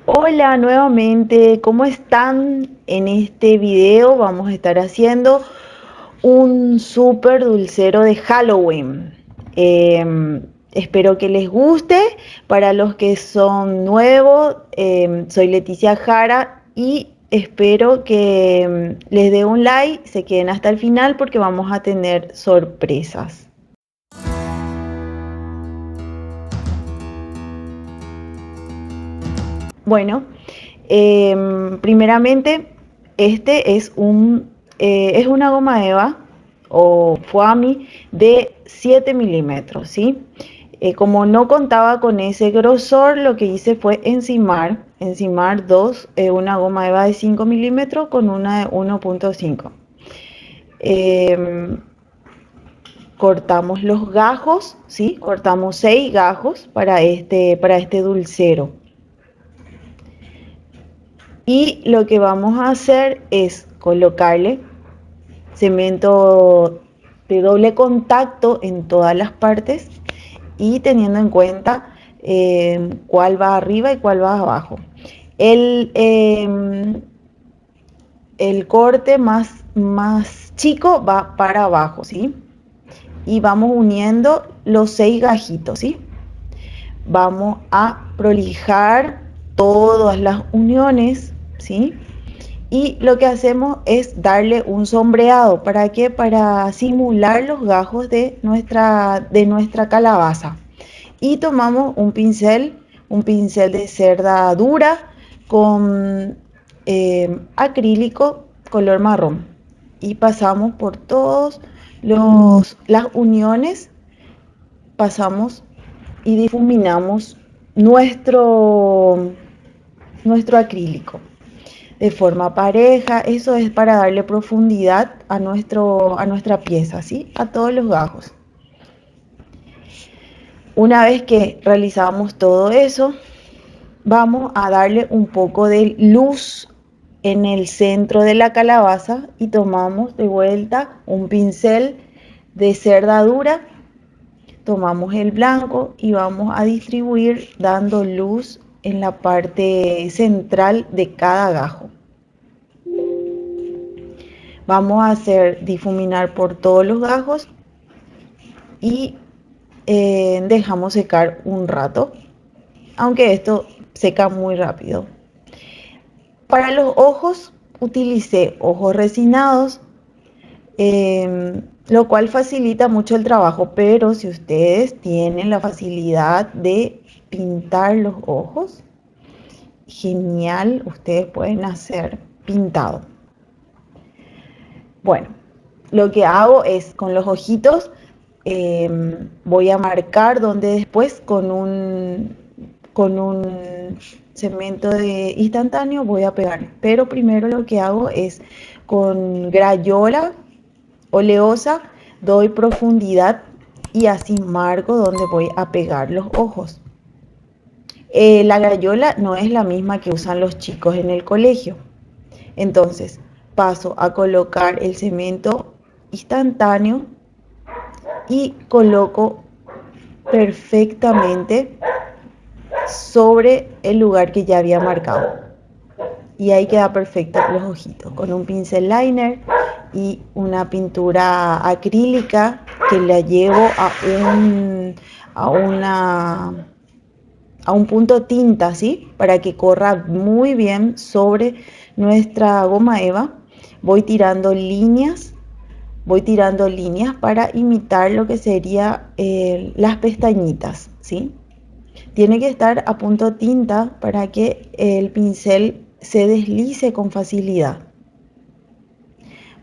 Hola nuevamente, ¿cómo están? En este video vamos a estar haciendo un súper dulcero de Halloween. Espero que les guste. Para los que son nuevos, soy Leticia Jara y espero que les dé un like, se queden hasta el final porque vamos a tener sorpresas. Bueno, primeramente, este es una goma eva o foami de 7 milímetros, ¿sí? Como no contaba con ese grosor, lo que hice fue encimar una goma eva de 5 milímetros con una de 1,5. Em, Cortamos los gajos, ¿sí? Cortamos 6 gajos para este dulcero. Y lo que vamos a hacer es colocarle cemento de doble contacto en todas las partes y teniendo en cuenta cuál va arriba y cuál va abajo. El, eh, el corte más chico va para abajo, ¿sí? Y vamos uniendo los 6 gajitos, ¿sí? Vamos a prolijar todas las uniones, ¿sí? Y lo que hacemos es darle un sombreado. ¿Para qué? Para simular los gajos de nuestra calabaza. Y tomamos un pincel de cerda dura con acrílico color marrón. Y pasamos por todas las uniones, pasamos y difuminamos nuestro, nuestro acrílico de forma pareja. Eso es para darle profundidad a nuestra pieza, ¿sí? A todos los gajos. Una vez que realizamos todo eso, vamos a darle un poco de luz en el centro de la calabaza y tomamos de vuelta un pincel de cerda dura, tomamos el blanco y vamos a distribuir dando luz en la parte central de cada gajo. Vamos a hacer difuminar por todos los gajos y dejamos secar un rato, aunque esto seca muy rápido. Para los ojos utilicé ojos resinados, lo cual facilita mucho el trabajo, pero si ustedes tienen la facilidad de pintar los ojos, genial, ustedes pueden hacer pintado. Bueno, lo que hago es con los ojitos voy a marcar donde después con un cemento instantáneo voy a pegar. Pero primero lo que hago es con grayola oleosa, doy profundidad y así marco donde voy a pegar los ojos. La grayola no es la misma que usan los chicos en el colegio. Entonces paso a colocar el cemento instantáneo y coloco perfectamente sobre el lugar que ya había marcado. Y ahí queda perfecto los ojitos con un pincel liner y una pintura acrílica que la llevo a una a un punto tinta, ¿sí? Para que corra muy bien sobre nuestra goma eva. Voy tirando líneas para imitar lo que sería las pestañitas, ¿sí? Tiene que estar a punto tinta para que el pincel se deslice con facilidad.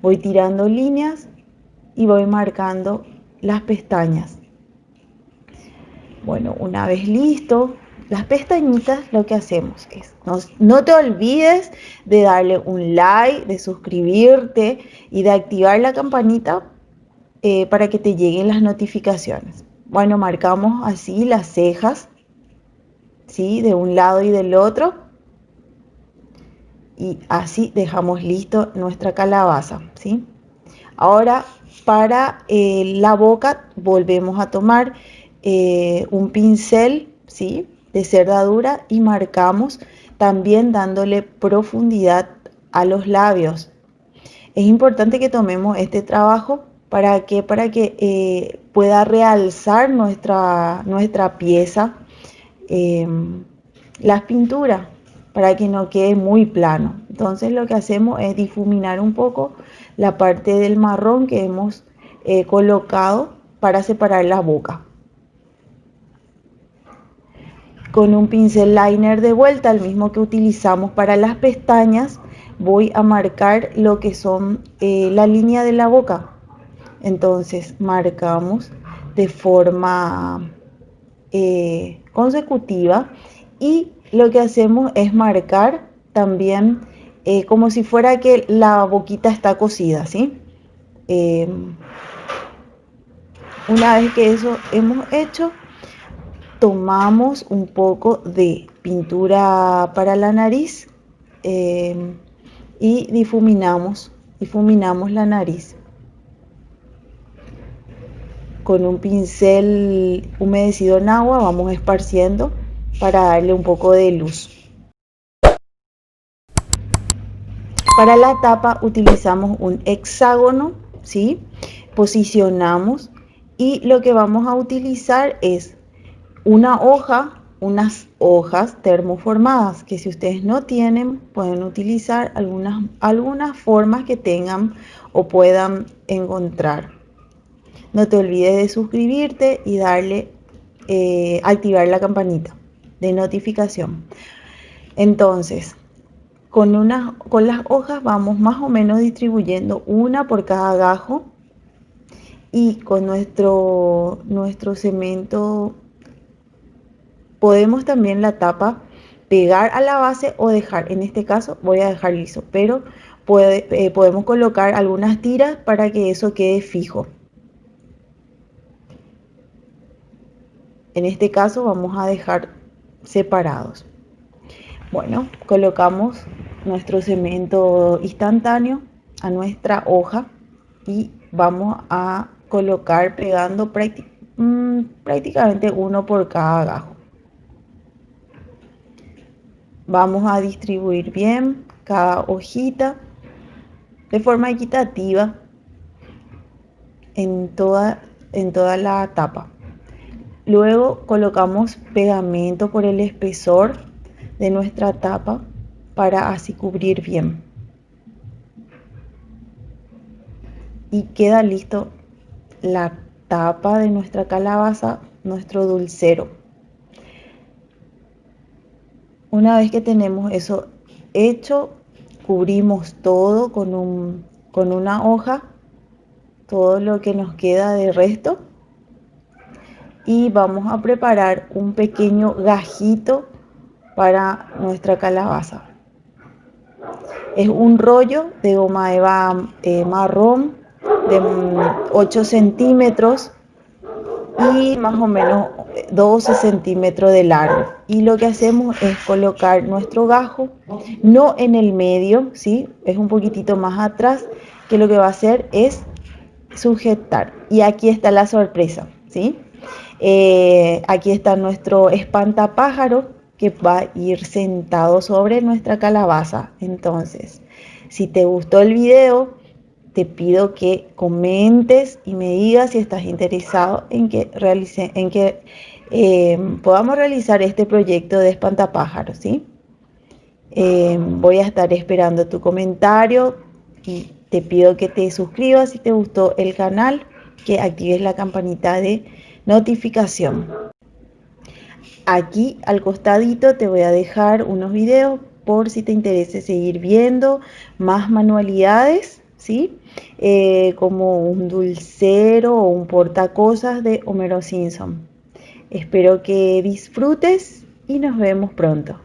Voy tirando líneas y voy marcando las pestañas. Bueno, una vez listo, las pestañitas, lo que hacemos es, no te olvides de darle un like, de suscribirte y de activar la campanita para que te lleguen las notificaciones. Bueno, marcamos así las cejas, ¿sí? De un lado y del otro. Y así dejamos listo nuestra calabaza, ¿sí? Ahora para la boca volvemos a tomar un pincel, ¿sí? de cerradura y marcamos también dándole profundidad a los labios. Es importante que tomemos este trabajo para que pueda realzar nuestra pieza, eh, las pinturas, para que no quede muy plano. Entonces lo que hacemos es difuminar un poco la parte del marrón que hemos colocado para separar la boca. Con un pincel liner de vuelta, el mismo que utilizamos para las pestañas, voy a marcar lo que son la línea de la boca. Entonces marcamos de forma consecutiva y lo que hacemos es marcar también como si fuera que la boquita está cosida, ¿sí? Eh, una vez que eso hemos hecho, tomamos un poco de pintura para la nariz eh, y difuminamos la nariz. Con un pincel humedecido en agua vamos esparciendo para darle un poco de luz. Para la tapa utilizamos un hexágono, ¿sí? Posicionamos y lo que vamos a utilizar es unas hojas termoformadas, que si ustedes no tienen, pueden utilizar algunas formas que tengan o puedan encontrar. No te olvides de suscribirte y activar la campanita de notificación. Entonces, con las hojas vamos más o menos distribuyendo una por cada gajo y con nuestro cemento podemos también la tapa pegar a la base o dejar, en este caso voy a dejar liso, pero podemos colocar algunas tiras para que eso quede fijo. En este caso vamos a dejar separados. Bueno, colocamos nuestro cemento instantáneo a nuestra hoja y vamos a colocar pegando prácticamente uno por cada gajo. Vamos a distribuir bien cada hojita de forma equitativa en toda la tapa. Luego colocamos pegamento por el espesor de nuestra tapa para así cubrir bien. Y queda listo la tapa de nuestra calabaza, nuestro dulcero. Una vez que tenemos eso hecho, cubrimos todo con una hoja, todo lo que nos queda de resto. Y vamos a preparar un pequeño gajito para nuestra calabaza. Es un rollo de goma eva marrón de 8 centímetros y más o menos 12 centímetros de largo. Y lo que hacemos es colocar nuestro gajo, no en el medio, ¿sí? Es un poquitito más atrás, que lo que va a hacer es sujetar. Y aquí está la sorpresa, ¿sí? Aquí está nuestro espantapájaro que va a ir sentado sobre nuestra calabaza. Entonces, si te gustó el video, te pido que comentes y me digas si estás interesado en que podamos realizar este proyecto de espantapájaros, ¿sí? Voy a estar esperando tu comentario y te pido que te suscribas si te gustó el canal, que actives la campanita de notificación. Aquí al costadito te voy a dejar unos videos por si te interesa seguir viendo más manualidades, ¿sí? Como un dulcero o un portacosas de Homero Simpson. Espero que disfrutes y nos vemos pronto.